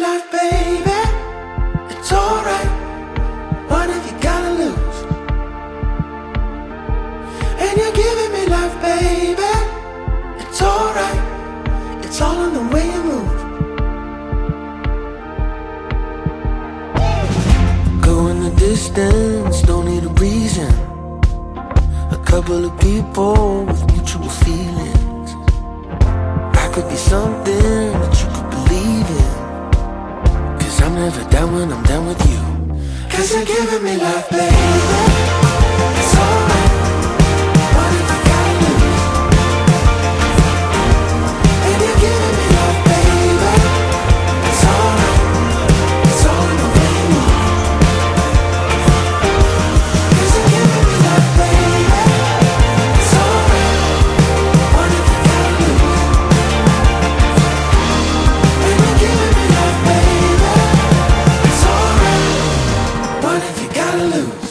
life, baby. It's alright. What have you gotta lose? And you're giving me life, baby. It's alright. It's all in the way you move. Go in the distance, don't need a reason. A couple of people with mutual feelings. I could be something that you could believe in. Cause I'm never down when I'm down with you. Cause you're giving me life, baby. It's alright. What if you gotta lose? And you're giving me life, baby. It's alright. It's all in the way you move. Cause you're giving me life, baby. It's alright. What if you gotta lose? And you're giving me life, baby. It's alright. What if you gotta lose?